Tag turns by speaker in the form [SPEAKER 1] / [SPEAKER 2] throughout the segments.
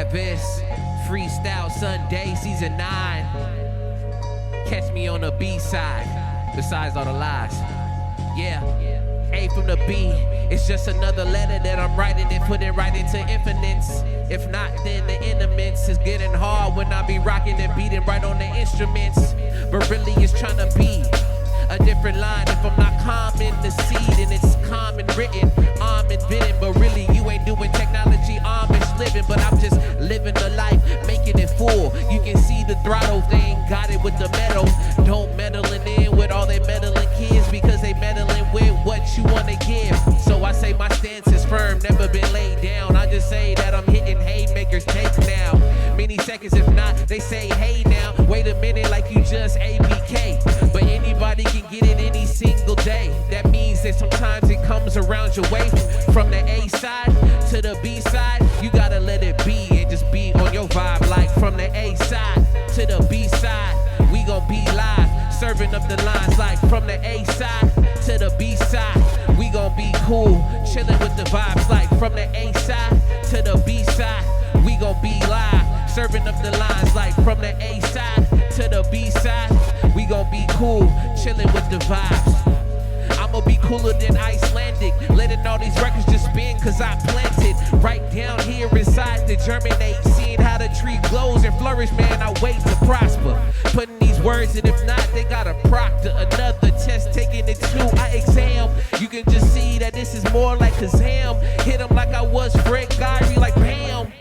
[SPEAKER 1] A.D.V.I.S.S, Freestyle Sundays, Season 9. Catch me on the B side, besides all the lies. Yeah, A from the B, it's just another letter that I'm writing and putting right into infinites. If not, then the intimates is getting hard when I be rocking and beating right on the instruments. But really it's trying to be a different line. If I'm not calm in the seed and it's common written, I'm inventing. But really you ain't doing technology, Amish living. But I'm just living the life, making it full. You can see the throttle thing, got it with the metal. Don't meddling in with all they meddling kids, because they meddling with what you want to give. So I say my stance is firm, never been laid down. I just say that I'm hitting haymakers take now. Many seconds, if not, they say hey now. Wait a minute, like you just ABK. But anybody can get it any single day. That means that sometimes it comes around your way. From the A side to the B side, you gotta let it be and just be on your vibe. Like from the A side to the B side, we gon' be live, serving up the lines. Like from the A side to the B side, we gon' be cool, chilling with the vibes. Like from the A side to the B side, we gon' be live, serving up the lines. Like from the A side to the B side, we gon' be cool, chilling with the vibes. I'ma be cooler than Icelandic, letting all these records just spin, cause I planted right down here inside to germinate. Seeing how the tree glows and flourish, man, I wait to prosper. Putting these words in, if not, they got a proctor. Another test, taking it to an exam. You can just see that this is more like Kazam. Hit him like I was Fred Gary, like bam.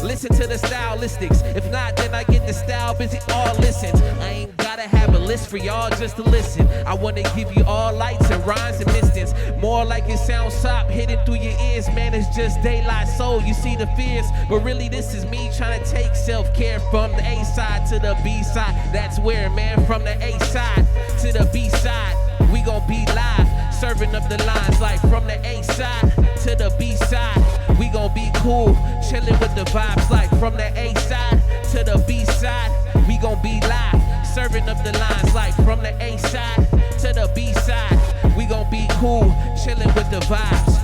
[SPEAKER 1] Listen to the stylistics. If not, then I get the style busy. All listens. I ain't gotta have a list for y'all just to listen. I wanna give you all lights and rhymes and distance. More like it sounds sop hidden through your ears. Man, it's just daylight soul. You see the fears, but really this is me trying to take self-care from the A side to the B side. That's where, man, from the A side to the B side, we gon' be live, serving up the lines. Like from the A side to the B side, we gon' be cool, chilling with the vibes. Like from the A side to the B side, we gon' be live, serving up the lines. Like from the A side to the B side, we gon' be cool, chilling with the vibes.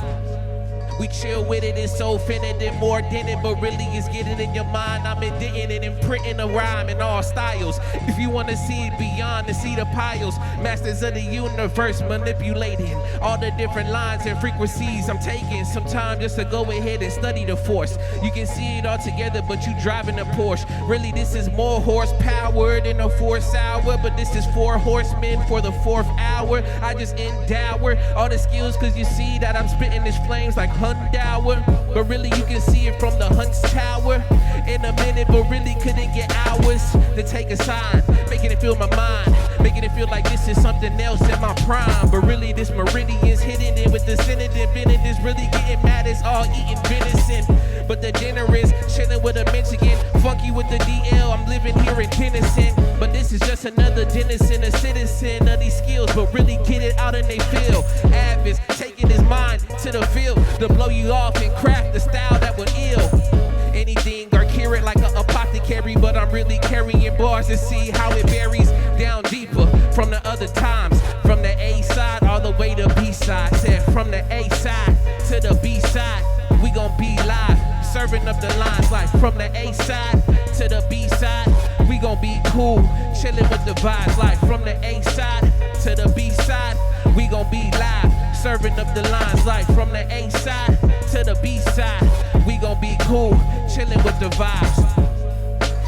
[SPEAKER 1] We chill with it, it's so finite and more than it, but really it's getting in your mind. I'm indenting it and printing a rhyme in all styles. If you want to see it beyond to see the piles, masters of the universe manipulating all the different lines and frequencies I'm taking. Sometimes just to go ahead and study the force. You can see it all together, but you driving a Porsche. Really, this is more horsepower than a 4-hour, but this is 4 horsemen for the 4th hour. I just endower all the skills, cause you see that I'm spitting these flames like Hundower. But really you can see it from the Hunt's Tower in a minute, but really couldn't get hours to take a sign, making it feel my mind, making it feel like this is something else in my prime. But really this meridian's hitting it with the synonym. Bennett is really getting mad, it's all eating venison. But the dinner is chilling with a Michigan, funky with the DL, I'm living here in Tennessee. But this is just another denizen, a citizen of these skills, but really get it out and they feel. A.D.V.I.S. taking his mind to the field to blow you off and craft the style that would ill. Anything or cure it like an apothecary, but I'm really carrying bars to see how it varies down deeper from the other times. From the A side all the way to B side. Said from the A side to the B side, we gon' be live, serving up the lines. Like from the A side to the B side, we gon' be cool, chilling with the vibes. Like from the A side to the B side, we gon' be live, serving up the lines. Like from the A side to the B side, we gon' be cool, chilling with the vibes.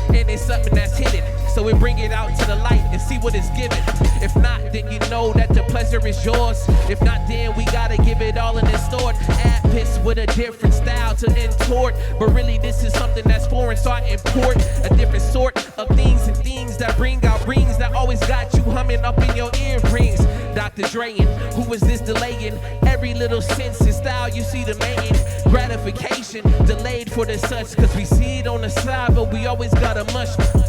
[SPEAKER 1] And it's something that's hidden, so we bring it out to the light and see what it's given. If not, then you know that the pleasure is yours. If not, then we gotta give it all in the store. A.D.V.I.S. with a different style to intort, but really this is something that's foreign, so I import a different sort of things and things that bring out rings that always got you humming up in your earrings. Dr. Dreyin, who is this delaying every little sense and style? You see the main gratification delayed for the such, cause we see it on the side, but we always gotta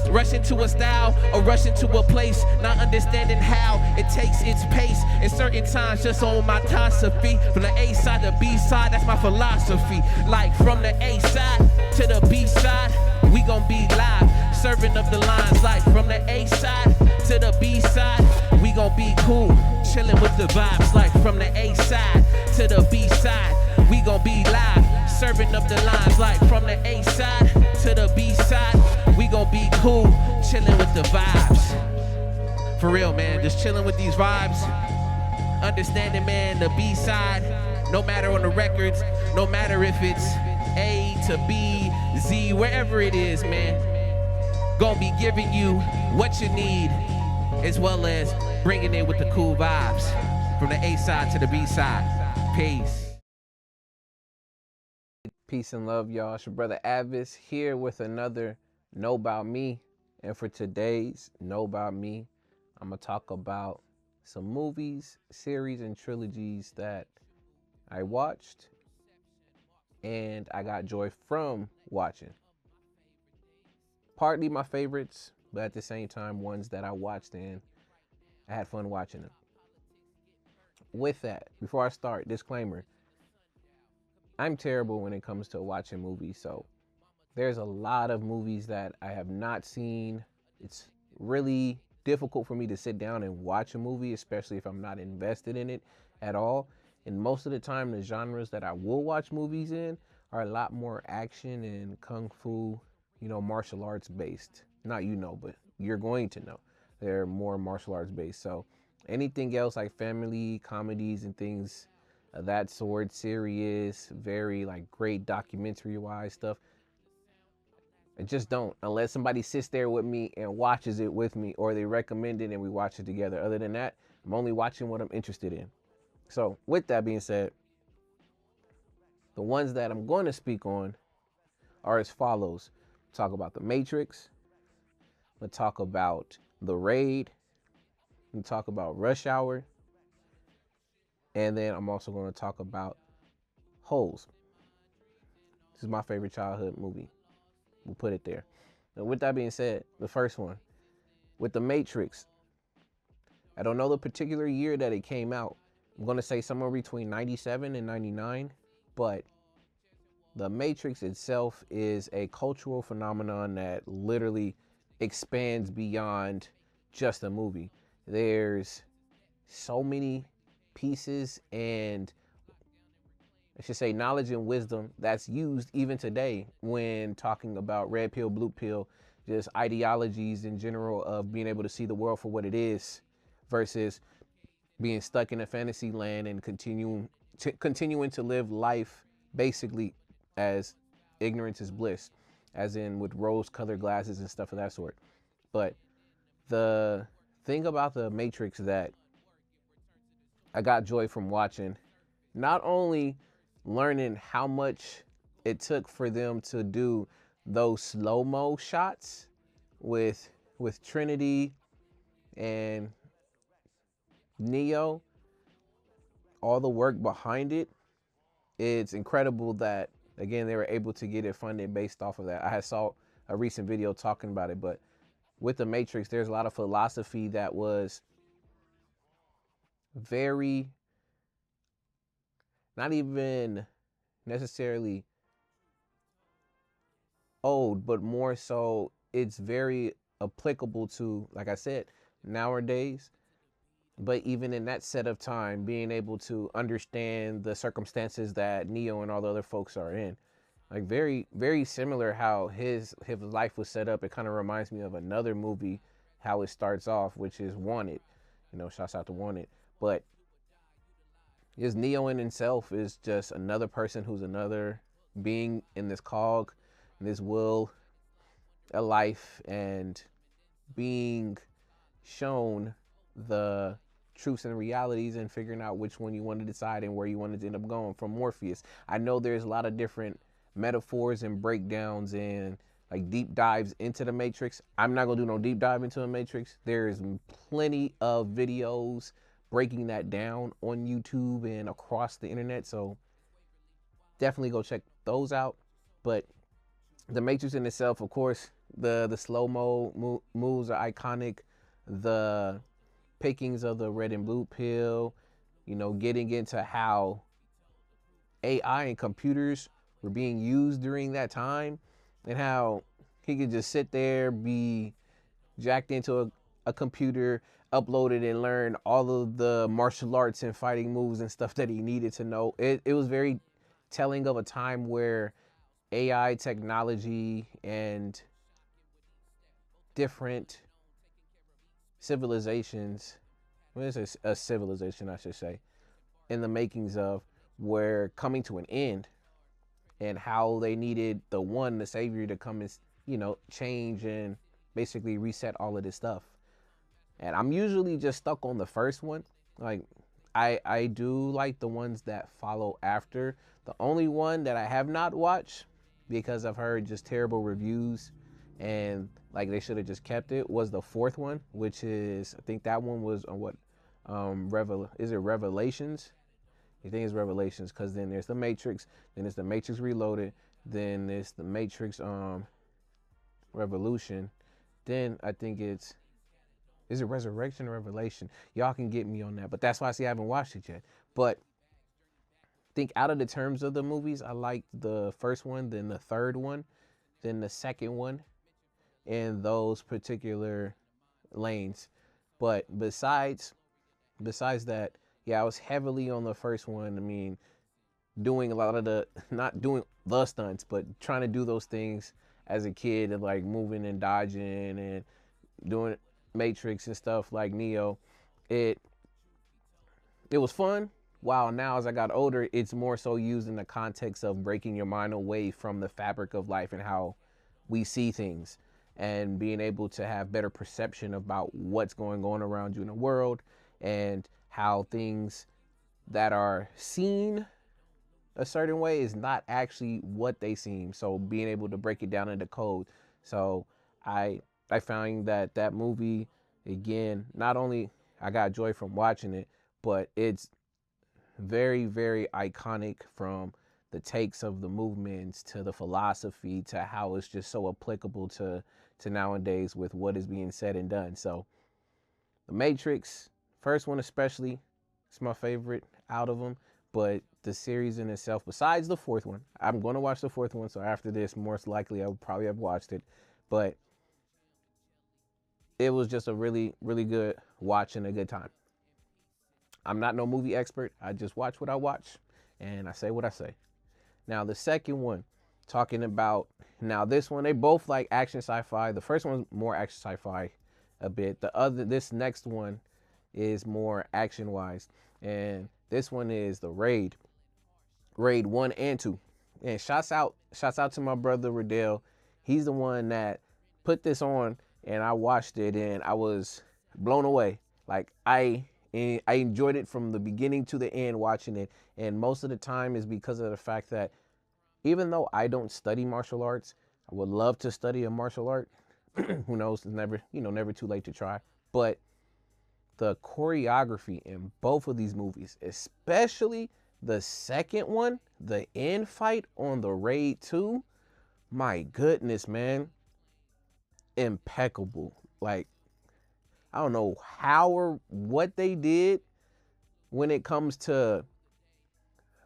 [SPEAKER 1] rush into a style or rush into a place, not understanding how it takes its pace. In certain times, just on my philosophy, from the A side to B side, that's my philosophy. Like from the A side to the B side, we gon' be live, serving up the lines. Like from the A side to the B side, we gon' be cool, chilling with the vibes. Like from the A side to the B side, we gon' be live, serving up the lines. Like from the A side be cool, chilling with the vibes. For real, man, just chilling with these vibes. Understanding, man, the B-side, no matter on the records, no matter if it's A to B, Z, wherever it is, man. Gonna be giving you what you need, as well as bringing it with the cool vibes. From the A side to the B side. Peace.
[SPEAKER 2] Peace and love, y'all. It's your brother A.D.V.I.S. here with another Know About Me. And for today's Know About Me, I'm going to talk about some movies, series, and trilogies that I watched and I got joy from watching. Partly my favorites, but at the same time, ones that I watched and I had fun watching them. With that, before I start, disclaimer, I'm terrible when it comes to watching movies, so there's a lot of movies that I have not seen. It's really difficult for me to sit down and watch a movie, especially if I'm not invested in it at all. And most of the time, the genres that I will watch movies in are a lot more action and kung fu, martial arts based. Not but you're going to know. They're more martial arts based. So anything else like family comedies and things of that sort, serious, very like great documentary wise stuff, I just don't, unless somebody sits there with me and watches it with me, or they recommend it and we watch it together. Other than that, I'm only watching what I'm interested in. So with that being said, the ones that I'm going to speak on are as follows. Talk about The Matrix. We'll talk about The Raid. We'll talk about Rush Hour. And then I'm also going to talk about Holes. This is my favorite childhood movie. We'll put it there. And with that being said, the first one, with The Matrix, I don't know the particular year that it came out. I'm going to say somewhere between 97 and 99, but The Matrix itself is a cultural phenomenon that literally expands beyond just a movie. There's so many pieces and I should say knowledge and wisdom that's used even today when talking about red pill, blue pill, just ideologies in general of being able to see the world for what it is versus being stuck in a fantasy land and continuing to live life basically as ignorance is bliss, as in with rose-colored glasses and stuff of that sort. But the thing about The Matrix that I got joy from watching, not only learning how much it took for them to do those slow-mo shots with Trinity and Neo, all the work behind it, it's incredible that, again, they were able to get it funded based off of that. I had saw a recent video talking about it, but with The Matrix, there's a lot of philosophy that was very, not even necessarily old, but more so it's very applicable to, like I said, nowadays. But even in that set of time, being able to understand the circumstances that Neo and all the other folks are in, like very, very similar how his life was set up. It kind of reminds me of another movie, how it starts off, which is Wanted. Shouts out to Wanted. But his Neo in himself is just another person who's another being in this cog, in this will, a life, and being shown the truths and realities and figuring out which one you want to decide and where you want to end up going from Morpheus. I know there's a lot of different metaphors and breakdowns and like deep dives into the Matrix. I'm not gonna do no deep dive into the Matrix. There's plenty of videos breaking that down on YouTube and across the internet, so definitely go check those out. But the Matrix in itself, of course, the slow-mo moves are iconic. The pickings of the red and blue pill, getting into how AI and computers were being used during that time and how he could just sit there, be jacked into a computer, upload it, and learn all of the martial arts and fighting moves and stuff that he needed to know. It was very telling of a time where AI technology and different civilizations. What is a civilization, I should say, in the makings of were coming to an end, and how they needed the savior, to come and, change and basically reset all of this stuff. And I'm usually just stuck on the first one. Like, I do like the ones that follow after. The only one that I have not watched, because I've heard just terrible reviews and like they should have just kept it, was the fourth one, which is, I think that one was on what, is it Revelations? I think it's Revelations, because then there's the Matrix, then it's the Matrix Reloaded, then there's the Matrix Revolution, then I think is it Resurrection or Revelation? Y'all can get me on that, but that's why I haven't watched it yet. But I think out of the terms of the movies, I liked the first one, then the third one, then the second one, in those particular lanes. But besides that, yeah, I was heavily on the first one. I mean, doing a lot of not doing the stunts, but trying to do those things as a kid, and like moving and dodging and doing Matrix and stuff like Neo. It was fun. While now, as I got older, it's more so used in the context of breaking your mind away from the fabric of life and how we see things, and being able to have better perception about what's going on around you in the world, and how things that are seen a certain way is not actually what they seem. So being able to break it down into code. So I found that movie, again, not only I got joy from watching it, but it's very, very iconic, from the takes of the movements to the philosophy to how it's just so applicable to nowadays with what is being said and done. So the Matrix, first one especially, it's my favorite out of them. But the series in itself, besides the fourth one, I'm going to watch the fourth one. So after this, most likely I will probably have watched it. But it was just a really, really good watch and a good time. I'm not no movie expert. I just watch what I watch and I say what I say. Now, the second one, talking about, now this one, they both like action sci-fi. The first one's more action sci-fi a bit. This next one is more action wise. And this one is the Raid 1 and 2. And shouts out to my brother Riddell. He's the one that put this on, and I watched it and I was blown away. Like, I enjoyed it from the beginning to the end watching it. And most of the time is because of the fact that even though I don't study martial arts, I would love to study a martial art. Who knows? It's never too late to try. But the choreography in both of these movies, especially the second one, the end fight on the Raid 2, my goodness, man, impeccable. Like, I don't know how or what they did when it comes to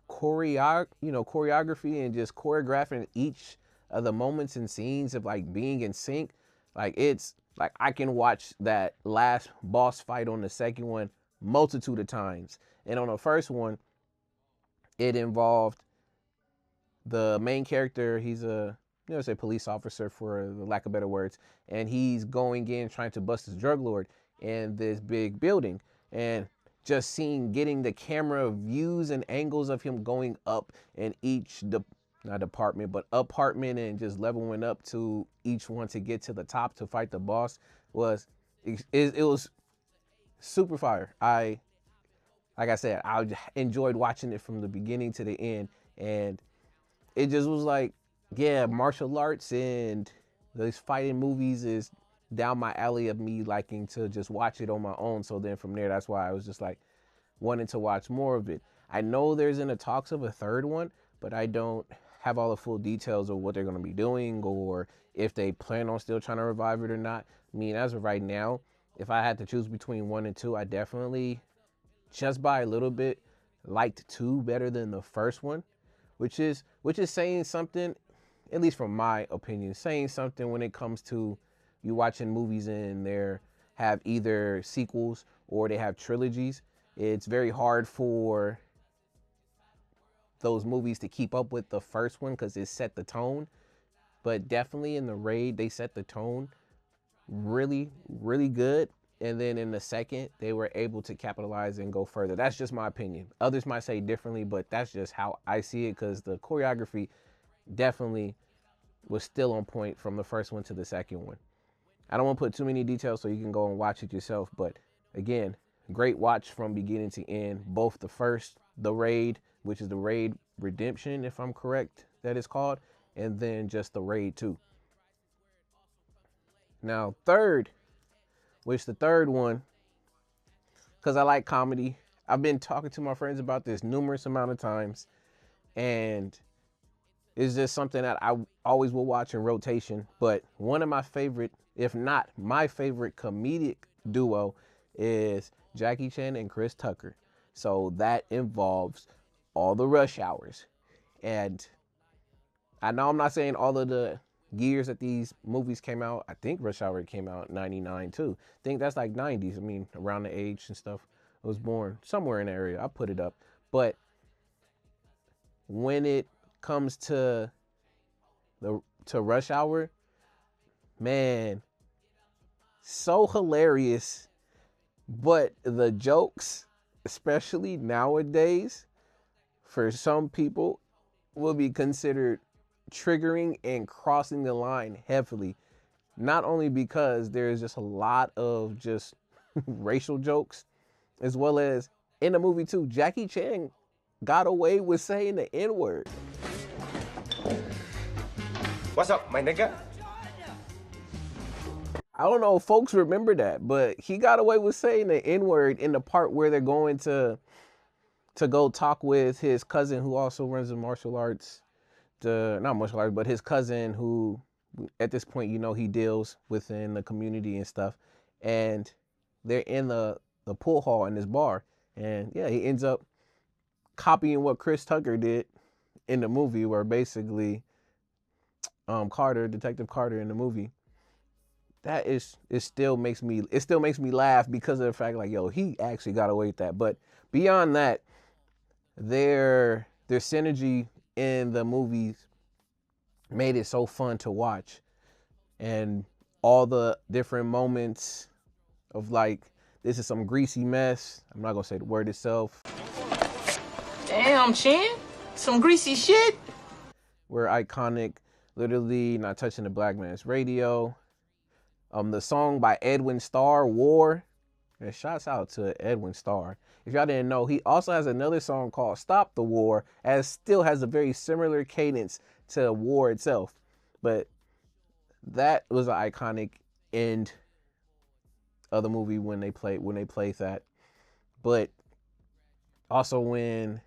[SPEAKER 2] choreography and just choreographing each of the moments and scenes of like being in sync. Like, it's like I can watch that last boss fight on the second one multitude of times. And on the first one, it involved the main character. He's a, say police officer for the lack of better words. And he's going in trying to bust his drug lord in this big building. And just getting the camera views and angles of him going up in each, not department, but apartment, and just leveling up to each one to get to the top to fight the boss it was super fire. Like I said, I enjoyed watching it from the beginning to the end, and it just was like, yeah, martial arts and these fighting movies is down my alley of me liking to just watch it on my own. So then from there, that's why I was just like wanting to watch more of it. I know there's in the talks of a third one, but I don't have all the full details of what they're going to be doing, or if they plan on still trying to revive it or not. I mean, as of right now, if I had to choose between 1 and 2, I definitely, just by a little bit, liked 2 better than the first one, which is saying something, at least from my opinion, saying something when it comes to you watching movies and they have either sequels or they have trilogies. It's very hard for those movies to keep up with the first one because it set the tone. But definitely in the Raid, they set the tone really, really good. And then in the second, they were able to capitalize and go further. That's just my opinion. Others might say differently, but that's just how I see it, because the choreography definitely was still on point from the first one to the second one. I don't want to put too many details, so you can go and watch it yourself. But again, great watch from beginning to end. Both the first, the Raid, which is the Raid Redemption, if I'm correct, that is called, and then just the Raid 2. Now, third, which the third one, because I like comedy. I've been talking to my friends about this numerous amount of times, and it's just something that I always will watch in rotation. But one of my favorite, if not my favorite comedic duo, is Jackie Chan and Chris Tucker. So that involves all the Rush Hours. And I know I'm not saying all of the years that these movies came out. I think Rush Hour came out in 99 too. I think that's like 90s. I mean, around the age and stuff. I was born somewhere in the area. I put it up. But when it comes to Rush Hour, man, so hilarious. But the jokes, especially nowadays, for some people, will be considered triggering and crossing the line heavily. Not only because there's just a lot of just racial jokes, as well as in the movie too, Jackie Chan got away with saying the N-word.
[SPEAKER 3] What's up, my nigga?
[SPEAKER 2] I don't know if folks remember that, but he got away with saying the N-word in the part where they're going to go talk with his cousin, who also runs the martial arts, not martial arts, but his cousin, who at this point, you know, he deals within the community and stuff. And they're in the pool hall in this bar. And yeah, he ends up copying what Chris Tucker did in the movie, where basically Detective Carter in the movie, that it still makes me laugh because of the fact, like, yo, he actually got away with that. But beyond that, their synergy in the movies made it so fun to watch, and all the different moments of, like, this is some greasy mess. I'm not gonna say the word itself.
[SPEAKER 4] Damn, Chan, some greasy shit.
[SPEAKER 2] We're iconic, literally not touching the black man's radio. The song by Edwin Starr, War. And shouts out to Edwin Starr. If y'all didn't know, he also has another song called Stop the War, as still has a very similar cadence to War itself. But that was an iconic end of the movie when they played that. But also when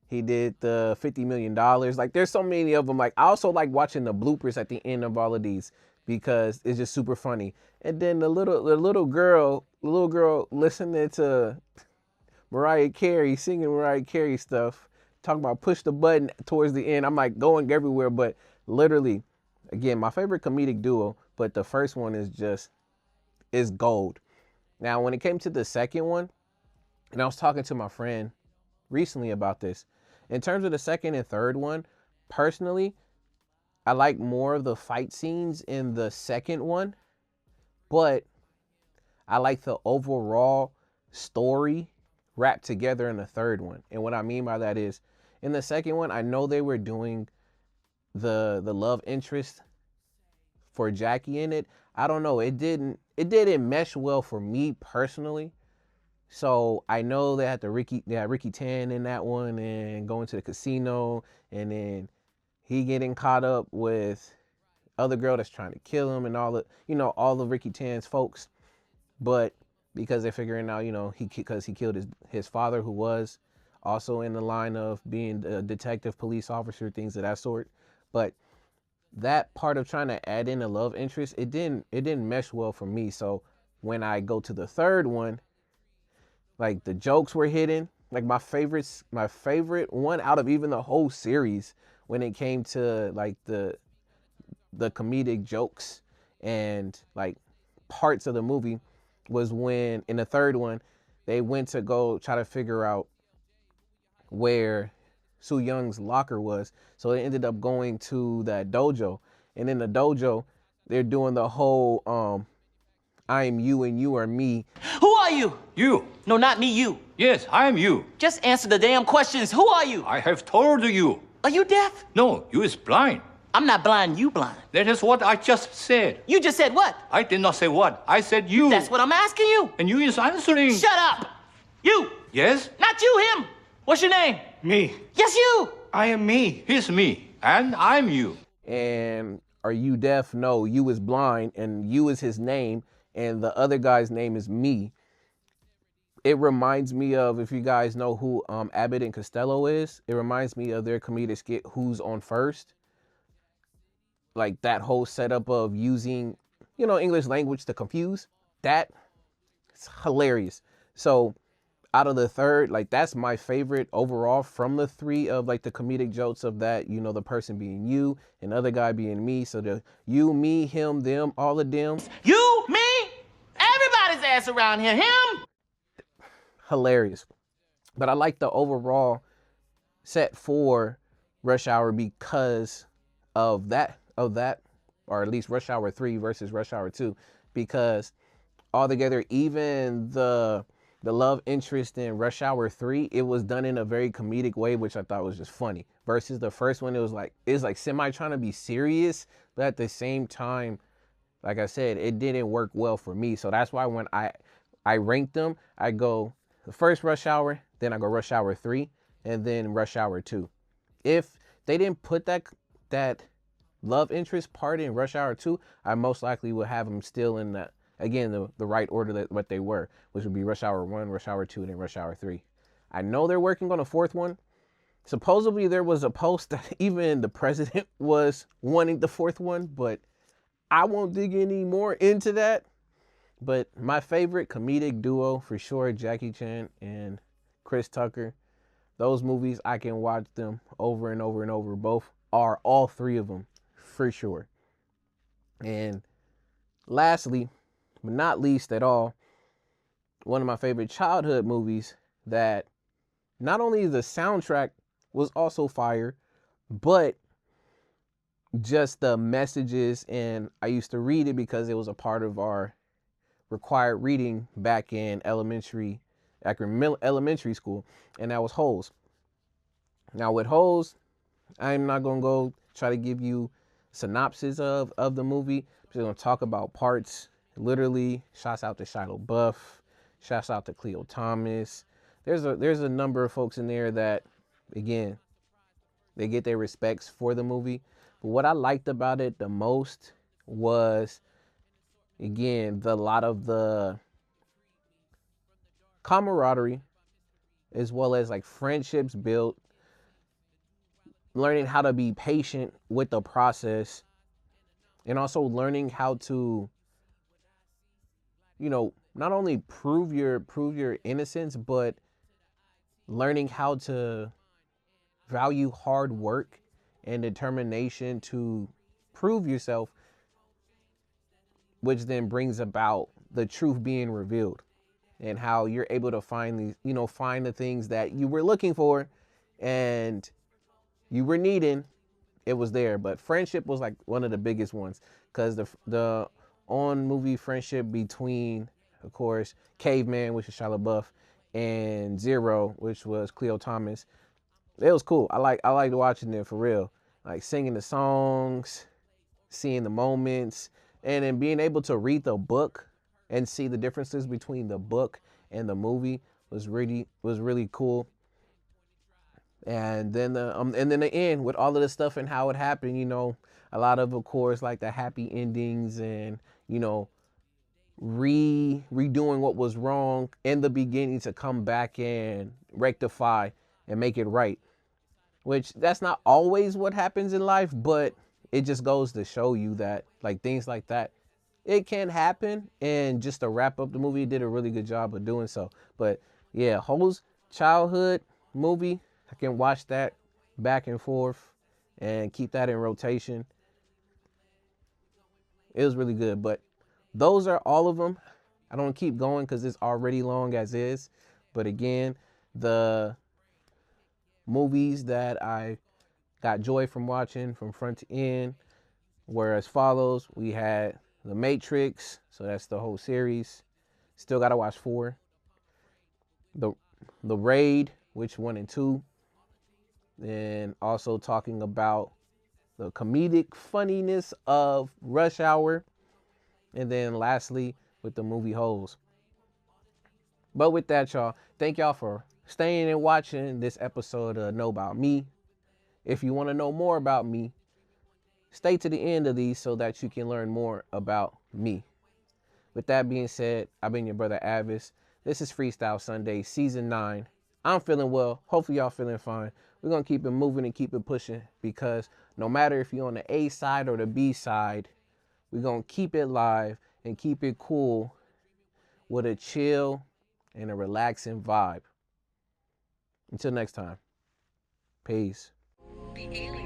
[SPEAKER 2] he did the $50 million, like, there's so many of them. Like, I also like watching the bloopers at the end of all of these, because it's just super funny. And then the little girl listening to Mariah Carey, singing Mariah Carey stuff, talking about push the button towards the end. I'm like going everywhere. But literally, again, my favorite comedic duo, but the first one is gold. Now, when it came to the second one, and I was talking to my friend recently about this, in terms of the second and third one, personally, I like more of the fight scenes in the second one, but I like the overall story wrapped together in the third one. And what I mean by that is, in the second one, I know they were doing the love interest for Jackie in it. I don't know, it didn't mesh well for me personally. So I know they had Ricky Tan in that one, and going to the casino, and then he getting caught up with other girl that's trying to kill him, and all of Ricky Tan's folks. But because they're figuring out, because he killed his father, who was also in the line of being a detective, police officer, things of that sort. But that part of trying to add in a love interest, it didn't mesh well for me. So when I go to the third one, like, the jokes were hidden. Like, my favorite one out of even the whole series, when it came to, like, the comedic jokes and, like, parts of the movie, was when in the third one they went to go try to figure out where Soo Young's locker was. So they ended up going to that dojo, and in the dojo they're doing the whole I am you and you are me.
[SPEAKER 4] Who are you?
[SPEAKER 5] You.
[SPEAKER 4] No, not me, you.
[SPEAKER 5] Yes, I am you.
[SPEAKER 4] Just answer the damn questions. Who are you?
[SPEAKER 5] I have told you.
[SPEAKER 4] Are you deaf?
[SPEAKER 5] No, you is blind.
[SPEAKER 4] I'm not blind, you blind.
[SPEAKER 5] That is what I just said.
[SPEAKER 4] You just said what?
[SPEAKER 5] I did not say what. I said you.
[SPEAKER 4] That's what I'm asking you.
[SPEAKER 5] And you is answering.
[SPEAKER 4] Shut up. You.
[SPEAKER 5] Yes?
[SPEAKER 4] Not you, him. What's your name?
[SPEAKER 3] Me.
[SPEAKER 4] Yes, you.
[SPEAKER 3] I am me.
[SPEAKER 5] He's me. And I'm you.
[SPEAKER 2] And are you deaf? No, you is blind, and you is his name, and the other guy's name is me. It reminds me of, if you guys know who Abbott and Costello is, it reminds me of their comedic skit, Who's on First? Like that whole setup of using, English language to confuse. That, it's hilarious. So out of the third, like that's my favorite overall from the three of like the comedic jokes of that, the person being you and the other guy being me. So the you, me, him, them, all of them.
[SPEAKER 4] You, me, everybody's ass around here. Him.
[SPEAKER 2] Hilarious. But I like the overall set for Rush Hour because of that, or at least Rush Hour 3 versus Rush Hour 2, because altogether, even the love interest in Rush Hour 3, it was done in a very comedic way, which I thought was just funny. Versus the first one, it was like semi trying to be serious, but at the same time, like I said, it didn't work well for me. So that's why when I ranked them, I go the first Rush Hour, then I go Rush Hour 3, and then Rush Hour 2. If they didn't put that love interest part in Rush Hour 2, I most likely would have them still in the right order that what they were, which would be Rush Hour 1, Rush Hour 2, and then Rush Hour 3. I know they're working on a fourth one. Supposedly there was a post that even the president was wanting the fourth one, but I won't dig any more into that. But my favorite comedic duo for sure, Jackie Chan and Chris Tucker. Those movies, I can watch them over and over and over. All three of them, for sure. And lastly, but not least at all, one of my favorite childhood movies that not only the soundtrack was also fire, but just the messages, and I used to read it because it was a part of our required reading back in elementary school, and that was Holes. Now with Holes, I'm not going to go try to give you synopsis of the movie. I'm just going to talk about parts. Literally, shouts out to Shia LaBeouf, shouts out to Cleo Thomas. There's a number of folks in there that, again, they get their respects for the movie. But what I liked about it the most was, again, a lot of the camaraderie, as well as like friendships built, learning how to be patient with the process, and also learning how to, not only prove your innocence, but learning how to value hard work and determination to prove yourself, which then brings about the truth being revealed, and how you're able to find find the things that you were looking for and you were needing. It was there. But friendship was like one of the biggest ones, because the on movie friendship between, of course, Caveman, which is Shia LaBeouf, and Zero, which was Cleo Thomas, it was cool. I liked watching it, for real. Like singing the songs, seeing the moments, and then being able to read the book and see the differences between the book and the movie was really cool. And then the end with all of the stuff and how it happened, a lot of course, like the happy endings and, redoing what was wrong in the beginning to come back and rectify and make it right. Which that's not always what happens in life, but it just goes to show you that like things like that, it can happen. And just to wrap up the movie, it did a really good job of doing so. But yeah, Hole's childhood movie, I can watch that back and forth and keep that in rotation. It was really good. But those are all of them. I don't keep going because it's already long as is. But again, the movies that I got joy from watching from front to end, where as follows, we had The Matrix, so that's the whole series. Still gotta watch 4. The Raid, which 1 and 2. Then also talking about the comedic funniness of Rush Hour. And then lastly, with the movie Holes. But with that, y'all, thank y'all for staying and watching this episode of Know About Me. If you want to know more about me, stay to the end of these so that you can learn more about me. With that being said, I've been your brother A.D.V.I.S. This is Freestyle Sundays, Season 9. I'm feeling well. Hopefully y'all feeling fine. We're going to keep it moving and keep it pushing, because no matter if you're on the A side or the B side, we're going to keep it live and keep it cool with a chill and a relaxing vibe. Until next time, peace.
[SPEAKER 6] The alien.